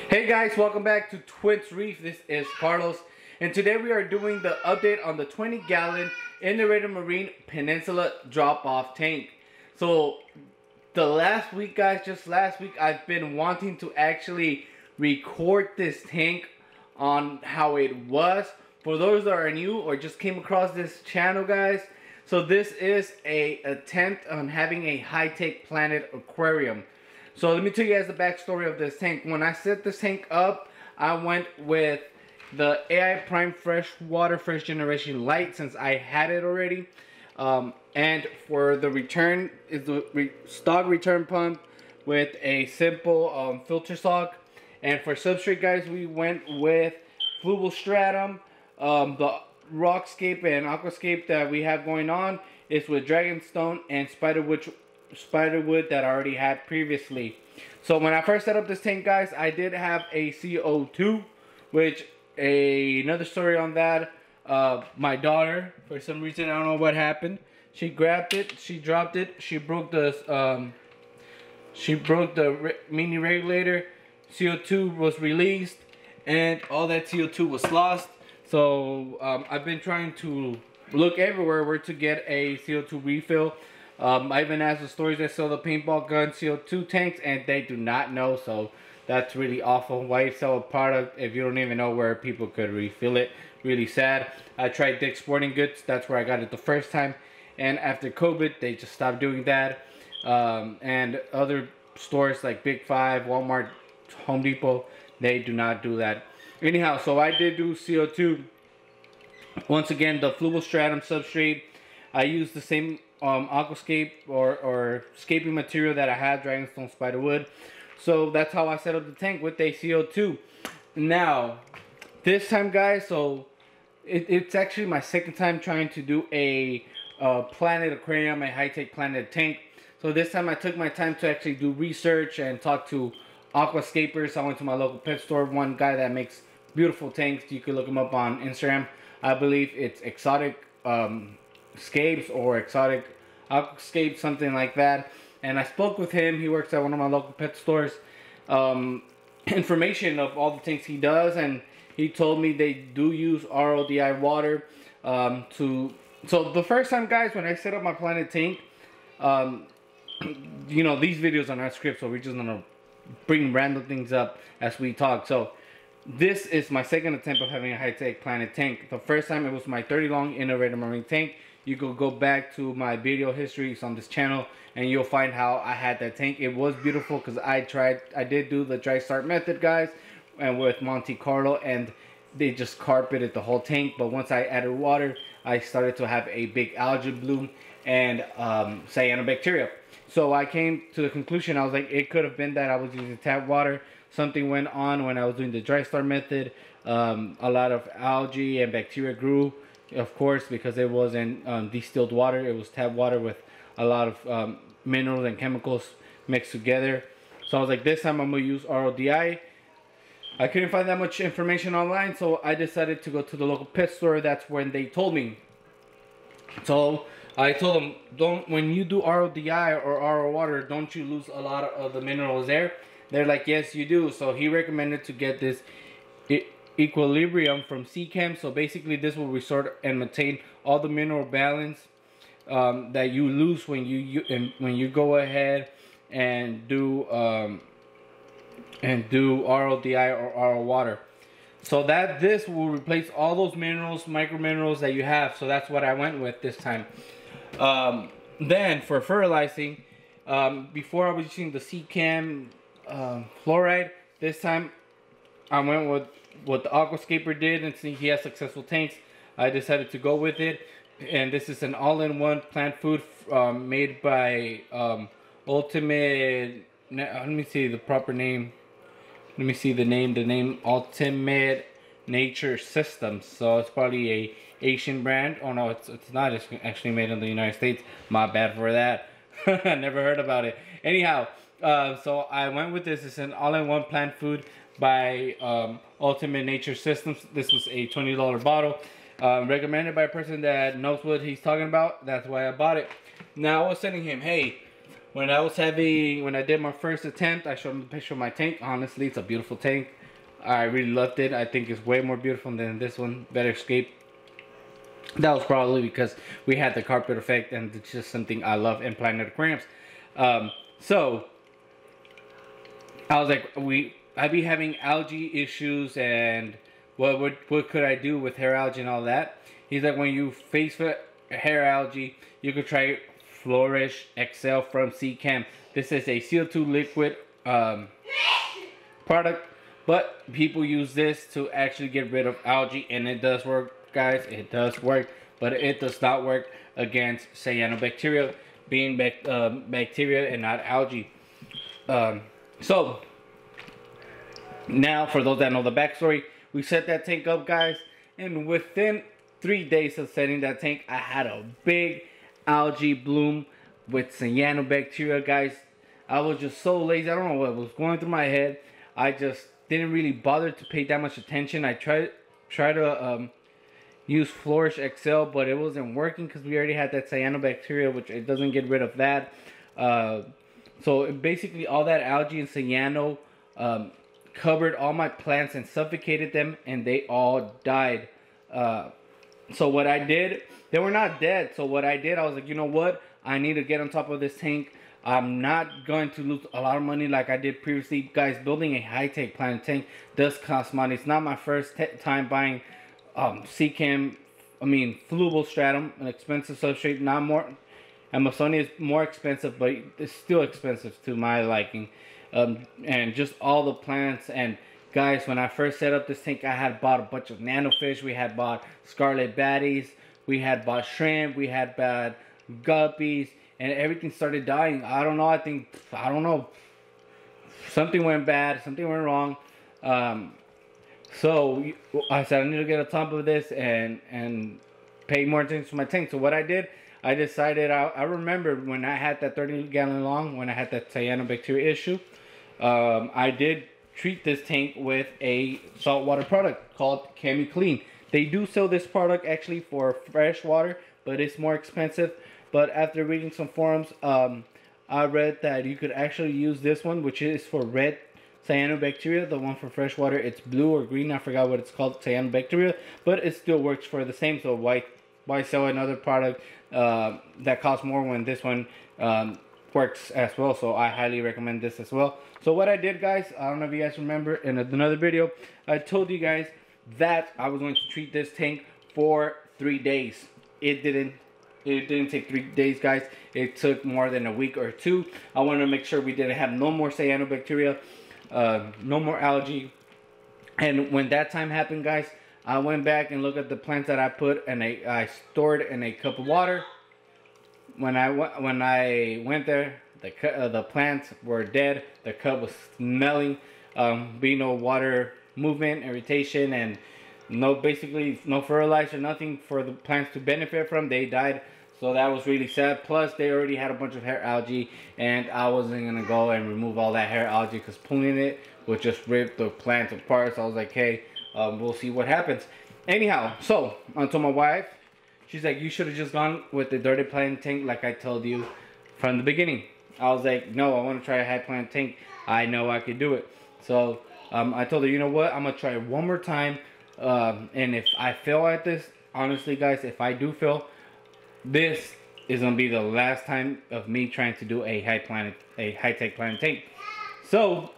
Hey guys, welcome back to Twins Reef. This is Carlos, and today we are doing the update on the 20-gallon Integrated Marine Peninsula drop-off tank. So the last week, guys, just last week, I've been wanting to actually record this tank on how it was. For those that are new or just came across this channel, guys, so this is a attempt on having a high-tech planet aquarium. So let me tell you guys the backstory of this tank. When I set this tank up, I went with the AI Prime Freshwater First Generation Light since I had it already. And for the return is the stock return pump with a simple filter sock. And for substrate, guys, we went with Fluval Stratum. The Rockscape and Aquascape that we have going on is with Dragonstone and Spiderwood that I already had previously. So when I first set up this tank, guys, I did have a CO2, which another story on that. My daughter, for some reason, I don't know what happened, she grabbed it, she dropped it, she broke the mini regulator. CO2 was released and all that CO2 was lost. So I've been trying to look everywhere where to get a CO2 refill. I even asked the stores that sell the paintball gun CO2 tanks, and they do not know. So that's really awful. Why sell a product if you don't even know where people could refill it? Really sad. I tried Dick's Sporting Goods. That's where I got it the first time. And after COVID, they just stopped doing that. And other stores like Big Five, Walmart, Home Depot, they do not do that. Anyhow, so I did do CO2. Once again, the Fluval Stratum substrate. I used the same Aquascape or scaping material that I had, Dragonstone Spiderwood. So that's how I set up the tank with a CO2. Now, this time, guys, so it's actually my second time trying to do a planet aquarium, a high-tech planet tank. So this time I took my time to actually do research and talk to aquascapers. I went to my local pet store, one guy that makes beautiful tanks. You can look him up on Instagram. I believe it's Exotic Scapes or Exotic Aquascape, something like that. And I spoke with him. He works at one of my local pet stores. Information of all the things he does, and he told me they do use RODI water so the first time, guys, when I set up my planet tank, you know, these videos are not scripted, so we're just gonna bring random things up as we talk. So this is my second attempt of having a high-tech planet tank. The first time it was my 30 long integrated marine tank. You could go back to my video histories on this channel and you'll find how I had that tank. It was beautiful because I did do the dry start method, guys, and with Monte Carlo, and they just carpeted the whole tank. But once I added water, I started to have a big algae bloom and cyanobacteria. So I came to the conclusion, I was like, it could have been that I was using tap water. Something went on when I was doing the dry start method. A lot of algae and bacteria grew, of course, because it wasn't distilled water. It was tap water with a lot of minerals and chemicals mixed together. So I was like, this time I'm going to use RODI. I couldn't find that much information online, so I decided to go to the local pet store. That's when they told me. So I told them, when you do RODI or RO water, don't you lose a lot of the minerals there? They're like, yes, you do. So he recommended to get this Equilibrium from Seachem. So basically this will restore and maintain all the mineral balance that you lose when you go ahead and do RODI or RO water. So that this will replace all those minerals, micro minerals that you have. So that's what I went with this time. Then for fertilizing, before I was using the Seachem fluoride. This time I went with what the Aquascaper did, and since he has successful tanks, I decided to go with it. And this is an all-in-one plant food made by Ultimate. Let me see the proper name. Let me see the name. Ultimate Nature Systems. So it's probably a Asian brand. Oh no, it's not. It's actually made in the United States. My bad for that. I never heard about it. Anyhow, so I went with this. It's an all-in-one plant food by Ultimate Nature Systems. This was a $20 bottle. Recommended by a person that knows what he's talking about. That's why I bought it. Now I was telling him, hey, when I did my first attempt, I showed him the picture of my tank. Honestly, it's a beautiful tank. I really loved it. I think it's way more beautiful than this one, Better Escape. That was probably because we had the carpet effect, and it's just something I love in Planet Aquariums. So I was like, I be having algae issues, and what could I do with hair algae and all that? He's like, when you face hair algae, you could try Flourish XL from CCAM. This is a CO2 liquid product, but people use this to actually get rid of algae, and it does work, guys. It does work, but it does not work against cyanobacteria, being bacteria and not algae. So now, for those that know the backstory, we set that tank up, guys, and within 3 days of setting that tank, I had a big algae bloom with cyanobacteria, guys. I was just so lazy. I don't know what was going through my head. I just didn't really bother to pay that much attention. I tried to use Flourish XL, but it wasn't working because we already had that cyanobacteria, which it doesn't get rid of that. So basically all that algae and cyano covered all my plants and suffocated them, and they all died. So what I did, they were not dead. So what I did, I was like, you know what? I need to get on top of this tank. I'm not going to lose a lot of money like I did previously. Guys, building a high-tech planet tank does cost money. It's not my first time buying CCAM, flugel stratum, an expensive substrate. Not more, Amazonia is more expensive, but it's still expensive to my liking. And just all the plants. And guys, when I first set up this tank, I had bought a bunch of nanofish. We had bought Scarlet Baddies. We had bought shrimp. We had bought guppies. And everything started dying. I don't know. I don't know. Something went bad. Something went wrong. So I said, I need to get on top of this and pay more attention to my tank. So what I did, I decided, I remember when I had that 30-gallon long, when I had that cyanobacteria issue, I did treat this tank with a saltwater product called ChemiClean. They do sell this product actually for fresh water, but it's more expensive. But after reading some forums, I read that you could actually use this one, which is for red cyanobacteria. The one for fresh water, it's blue or green. I forgot what it's called, cyanobacteria, but it still works for the same. So why sell another product that costs more when this one works as well? So I highly recommend this as well. So what I did, guys, I don't know if you guys remember, in another video, I told you guys that I was going to treat this tank for 3 days. It didn't take 3 days, guys. It took more than a week or two. I wanted to make sure we didn't have no more cyanobacteria, no more algae. And when that time happened, guys, I went back and looked at the plants that I put, and I stored in a cup of water. When I went there, the plants were dead. The cup was smelling. Being no water movement, irritation, and basically no fertilizer, nothing for the plants to benefit from. They died. So that was really sad. Plus, they already had a bunch of hair algae, and I wasn't going to go and remove all that hair algae because pulling it would just rip the plants apart. So I was like, hey, we'll see what happens. Anyhow, so I told my wife, she's like, you should have just gone with the dirty planet tank like I told you from the beginning. I was like, no, I want to try a high planet tank. I know I could do it. So I told her, you know what? I'm going to try it one more time. And if I fail at this, honestly, guys, if I do fail, this is gonna be the last time of me trying to do a high-tech planet tank. So,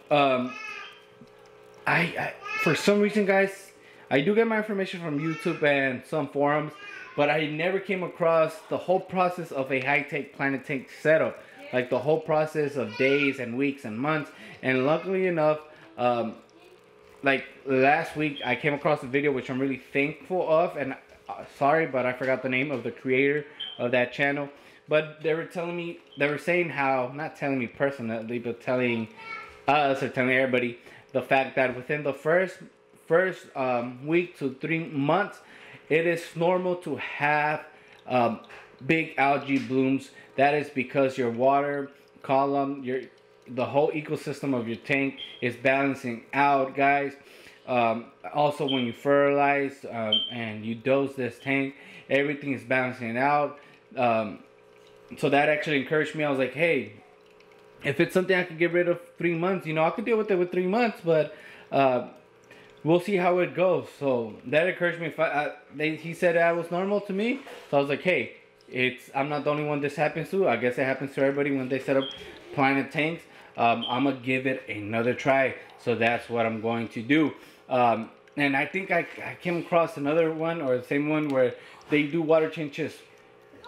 I for some reason, guys, I do get my information from YouTube and some forums, but I never came across the whole process of a high-tech planet tank setup, like the whole process of days and weeks and months. And luckily enough, like last week, I came across a video which I'm really thankful of, and sorry, but I forgot the name of the creator of that channel. But they were saying how, not telling me personally, but telling us or telling everybody the fact that within the first week to 3 months, it is normal to have big algae blooms. That is because your water column, the whole ecosystem of your tank is balancing out, guys. Also, when you fertilize and you dose this tank, everything is balancing out. So that actually encouraged me. I was like, hey, if it's something I could get rid of 3 months, you know, I could deal with it with 3 months, but we'll see how it goes. So that encouraged me. If he said that was normal to me, so I was like, hey, I'm not the only one this happens to. I guess it happens to everybody when they set up planted tanks. I'm gonna give it another try. So that's what I'm going to do. And I think I came across another one, or the same one, where they do water changes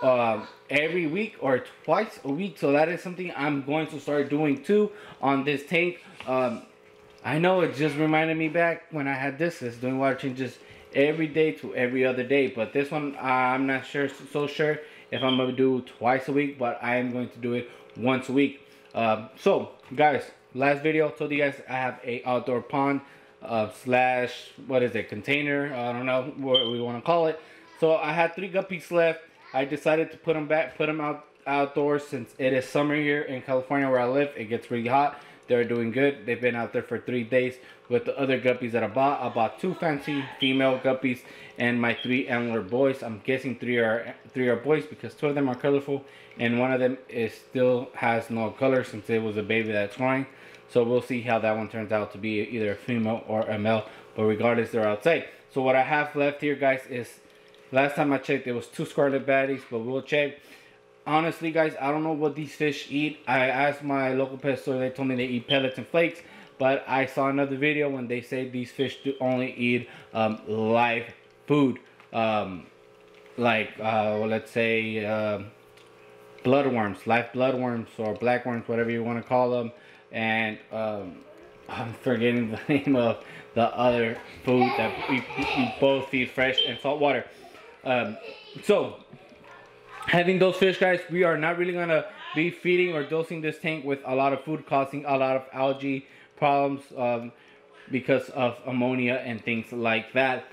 every week or twice a week. So that is something I'm going to start doing too on this tank. I know it just reminded me back when I had this doing water changes every day to every other day, but this one I'm not so sure if I'm gonna do twice a week, but I am going to do it once a week. So guys, last video told you guys I have a outdoor pond slash, what is it, container, I don't know what we want to call it. So I had 3 guppies left. I decided to put them out outdoors since it is summer here in California where I live. It gets really hot. They're doing good. They've been out there for 3 days with the other guppies that I bought. I bought 2 fancy female guppies and my 3 antler boys. I'm guessing 3 are boys because 2 of them are colorful and 1 of them still has no color since it was a baby that's growing. So we'll see how that one turns out to be, either a female or a male. But regardless, they're outside. So what I have left here, guys, is last time I checked, it was 2 Scarlet Baddies, but we'll check. Honestly, guys, I don't know what these fish eat. I asked my local pet store. They told me they eat pellets and flakes. But I saw another video when they say these fish do only eat live food. Well, let's say bloodworms, live bloodworms or blackworms, whatever you want to call them. And I'm forgetting the name of the other food that we both feed, fresh and salt water. So having those fish, guys, we are not really gonna be feeding or dosing this tank with a lot of food, causing a lot of algae problems because of ammonia and things like that.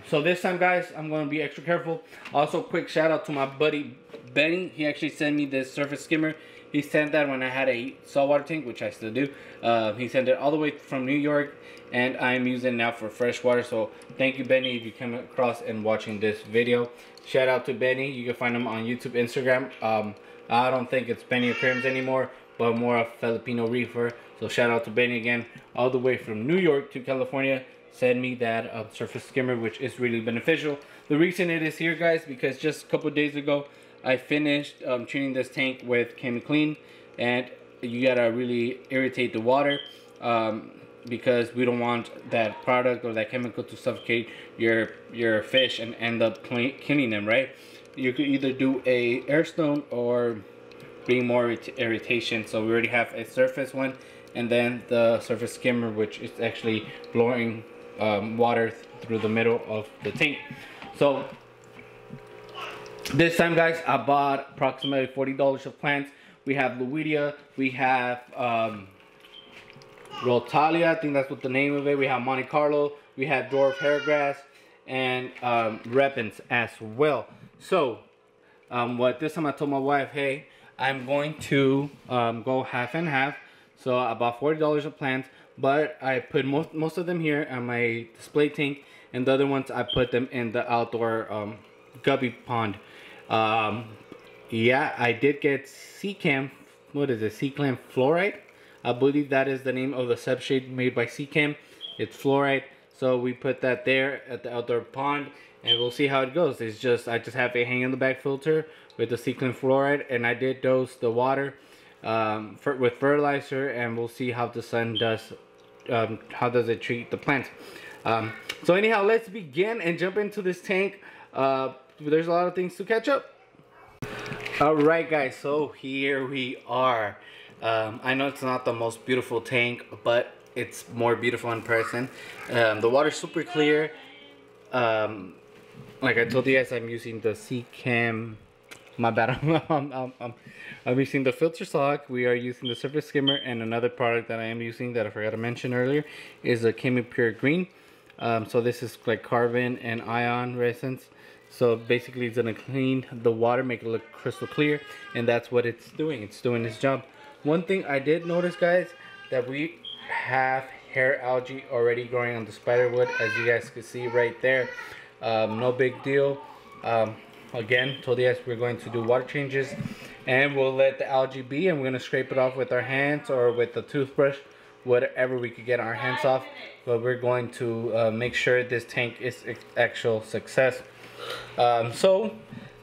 So this time, guys, I'm gonna be extra careful. Also, quick shout out to my buddy Benny. He actually sent me this surface skimmer. He sent that when I had a saltwater tank, which I still do. He sent it all the way from New York, and I'm using it now for fresh water. So thank you, Benny, if you come across and watching this video. Shout out to Benny. You can find him on YouTube, Instagram. I don't think it's Benny Aquariums anymore, but more of Filipino Reefer. So shout out to Benny again, all the way from New York to California. Send me that surface skimmer, which is really beneficial. The reason it is here, guys, because just a couple of days ago, I finished treating this tank with Clean, and you gotta really irritate the water because we don't want that product or that chemical to suffocate your fish and end up killing them, right? You could either do a air stone or bring more irritation. So we already have a surface one, and then the surface skimmer, which is actually blowing water through the middle of the tank. So this time, guys, I bought approximately $40 of plants. We have Luidia, we have Rotalia, I think that's what the name of it. We have Monte Carlo, we have dwarf hairgrass, and repens as well. So what this time I told my wife, hey, I'm going to go half and half. So I bought $40 of plants, but I put most of them here on my display tank, and the other ones I put them in the outdoor guppy pond. Yeah, I did get Seacam. What is it? Seacam fluoride. I believe that is the name of the subshade made by Seacam. It's fluoride. So we put that there at the outdoor pond, and we'll see how it goes. I just have a hang in the back filter with the Seacam fluoride, and I did dose the water with fertilizer, and we'll see how the sun does. How does it treat the plants? So anyhow, let's begin and jump into this tank. There's a lot of things to catch up. Alright, guys, so here we are. I know it's not the most beautiful tank, but it's more beautiful in person. The water's super clear. Like I told you guys, I'm using the Seacam. My bad. I'm using the filter sock. We are using the surface skimmer, and another product that I am using that I forgot to mention earlier is the Pure Green. So this is like carbon and ion resins. So basically it's gonna clean the water, make it look crystal clear, and that's what it's doing. It's doing its job. One thing I did notice, guys, that we have hair algae already growing on the spiderwood, as you guys can see right there. No big deal. Again, told you guys we're going to do water changes and we'll let the algae be, and we're gonna scrape it off with our hands or with the toothbrush, whatever we could get our hands off. But we're going to make sure this tank is actual success. So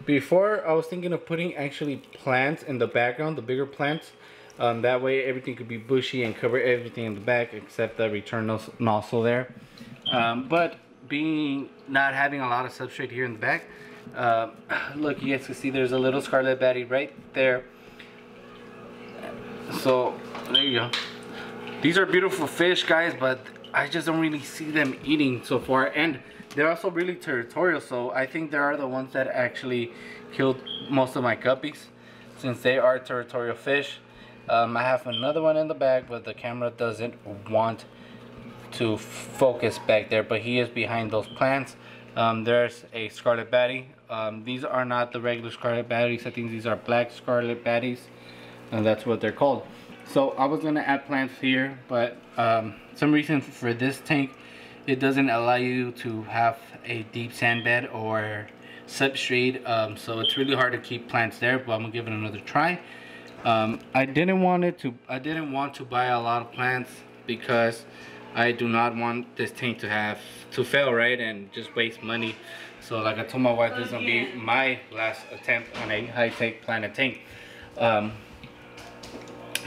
before, I was thinking of putting actually plants in the background, the bigger plants. That way everything could be bushy and cover everything in the back except the return nozzle there. But not having a lot of substrate here in the back, look, you guys can see there's a little Scarlet Baddie right there. So there you go. These are beautiful fish, guys, but I just don't really see them eating so far, and they're also really territorial. So I think they are the ones that actually killed most of my guppies, since they are territorial fish. I have another one in the back, but the camera doesn't want to focus back there, but he is behind those plants. There's a Scarlet Baddie. These are not the regular Scarlet Baddies. I think these are black Scarlet Baddies, and that's what they're called. So I was gonna add plants here, but some reason for this tank, it doesn't allow you to have a deep sand bed or substrate, so it's really hard to keep plants there. But I'm gonna give it another try. I didn't want to buy a lot of plants because I do not want this tank to fail, right, and just waste money. So like I told my wife, this is gonna be my last attempt on a high-tech planet tank.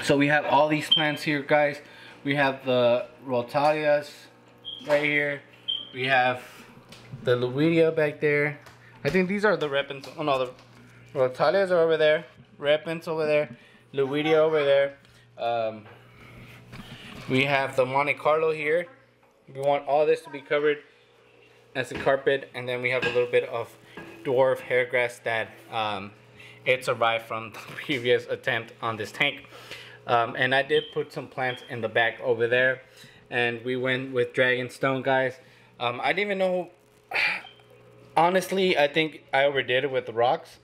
So we have all these plants here, guys. We have the Rotalias right here. We have the Luidia back there. I think these are the Repens. Oh no, the Rotalias are over there. Repens over there. Luidia over there. We have the Monte Carlo here. We want all this to be covered as a carpet, and then we have a little bit of dwarf hairgrass that it survived from the previous attempt on this tank. And I did put some plants in the back over there, and we went with Dragonstone, guys. I didn't even know, honestly, I think I overdid it with the rocks,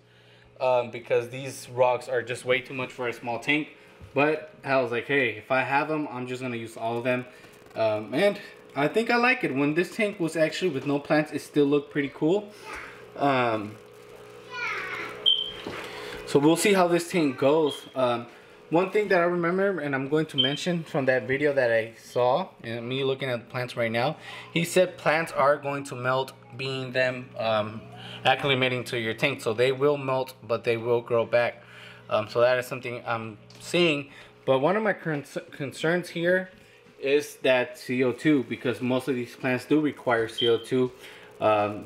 because these rocks are just way too much for a small tank. But I was like, hey, if I have them, I'm just gonna use all of them. And I think I like it. When this tank was actually with no plants, it still looked pretty cool. So we'll see how this tank goes. One thing that I remember, and I'm going to mention from that video that I saw, and me looking at the plants right now, he said plants are going to melt, being them acclimating to your tank. So they will melt, but they will grow back. So that is something I'm seeing. But one of my concerns here is that CO2, because most of these plants do require CO2.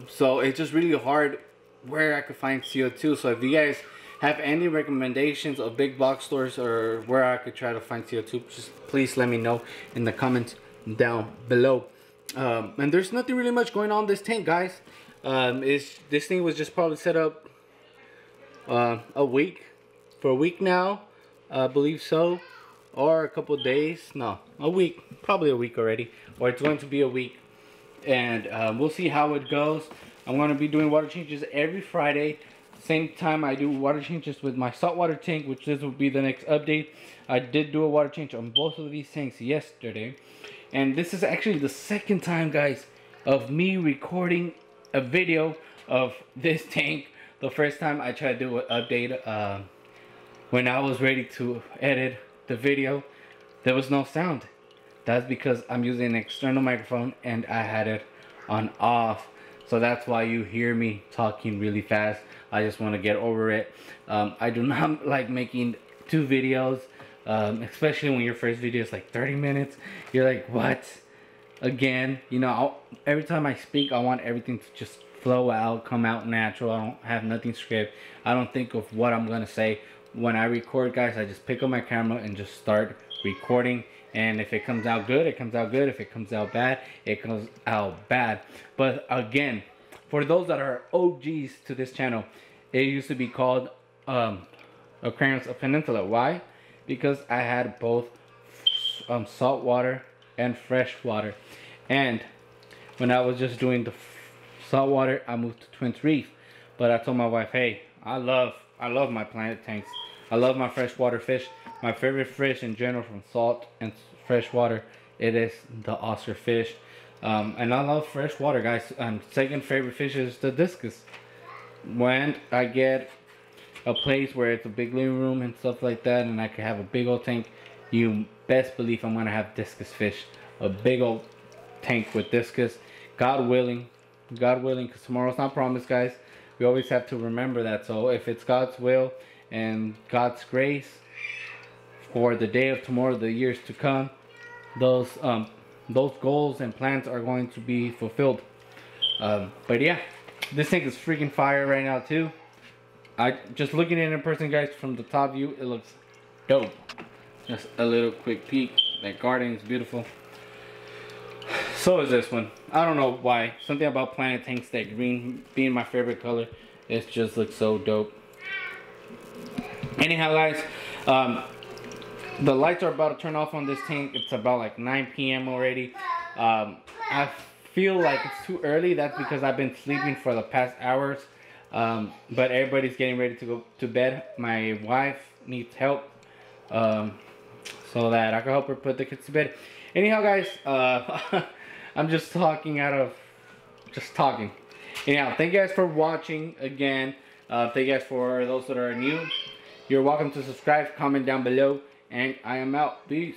So it's just really hard where I could find CO2. So if you guys have any recommendations of big box stores or where I could try to find CO2, just please let me know in the comments down below. And there's nothing really much going on in this tank, guys. This thing was just probably set up for a week now, I believe so, or a couple days. No, a week, probably a week already, or it's going to be a week. And we'll see how it goes. I'm going to be doing water changes every Friday. Same time I do water changes with my saltwater tank, which this will be the next update. I did do a water change on both of these tanks yesterday, and this is actually the second time, guys, of me recording a video of this tank. The first time I tried to do an update, when I was ready to edit the video, there was no sound. That's because I'm using an external microphone and I had it on off. So that's why you hear me talking really fast. I just want to get over it. I do not like making 2 videos, especially when your first video is like 30 minutes. You're like, what? Again? You know, every time I speak, I want everything to just flow out, come out natural. I don't have nothing scripted. I don't think of what I'm going to say. When I record, guys, I just pick up my camera and just start recording. And if it comes out good, it comes out good. If it comes out bad, it comes out bad. But again, for those that are OGs to this channel, it used to be called Aquariums of Peninsula. Why? Because I had both salt water and fresh water. And when I was just doing the salt water, I moved to Twins Reef. But I told my wife, hey, I love my planet tanks. I love my freshwater fish. My favorite fish in general, from salt and freshwater, it is the Oscar fish. And I love freshwater, guys. Second favorite fish is the discus. When I get a place where it's a big living room and stuff like that, and I could have a big old tank, you best believe I'm gonna have discus fish. A big old tank with discus, God willing, because tomorrow's not promised, guys. We always have to remember that. So if it's God's will and God's grace for the day of tomorrow, the years to come, those goals and plans are going to be fulfilled. But yeah, this tank is freaking fire right now too. I just looking at it in person, guys, from the top view, it looks dope. Just a little quick peek. That garden is beautiful. So is this one. I don't know why. Something about Planet Tanks, that green being my favorite color, it just looks so dope. Anyhow, guys, the lights are about to turn off on this tank. It's about like 9 p.m. already. I feel like it's too early. That's because I've been sleeping for the past hours. But everybody's getting ready to go to bed. My wife needs help, so that I can help her put the kids to bed. Anyhow, guys, I'm just talking Anyhow, thank you guys for watching again. Thank you guys for those that are new. You're welcome to subscribe, comment down below, and I am out. Peace.